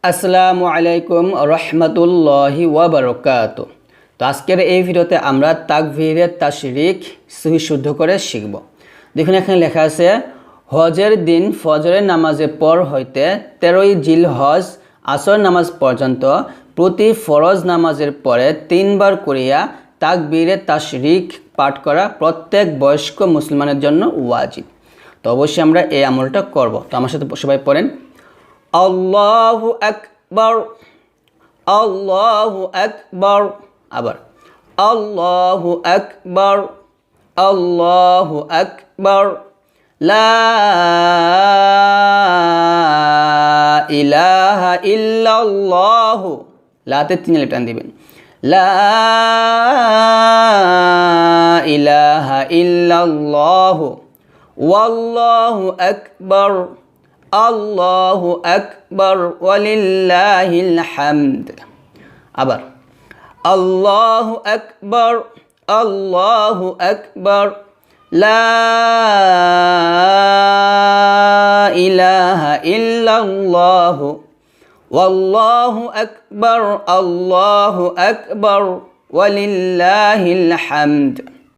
আসসালামু আলাইকুম রহমতুল্লাহি ওয়া বারাকাতুহু। তো আজকের এই ভিডিওতে আমরা তাকবীরের তাশরিক সহি শুদ্ধ করে শিখব। দেখুন এখানে লেখা আছে, হজের দিন ফজরের নামাজের পর হইতে 13ই জিলহজ আসর নামাজ পর্যন্ত প্রতি ফরজ নামাজের পরে 3 বার করিয়া তাকবীরের তাশরিক পাঠ করা প্রত্যেক বয়স্ক মুসলমানের জন্য ওয়াজিব। তো অবশ্যই আমরা এই আমলটা করব। তো আমার সাথে সবাই পড়েন, আল্লাহু আকবার, আল্লাহু আকবার। আবার আল্লাহু আকবার, আল্লাহু আকবার। লা ইলাহা ইল্লাল্লাহ, লাতে 3 টান দিবেন। লা ইলাহা ইল্লাল্লাহ, ওয়াল্লাহু আকবার, আল্লাহু আকবার, ওয়ালিল্লাহিল হামদ। আবার আল্লাহু আকবার, আল্লাহু আকবার। লা ইলাহা ইল্লাল্লাহ, ওয়াল্লাহু আকবার, আল্লাহু আকবার, ওয়ালিল্লাহিল হামদ।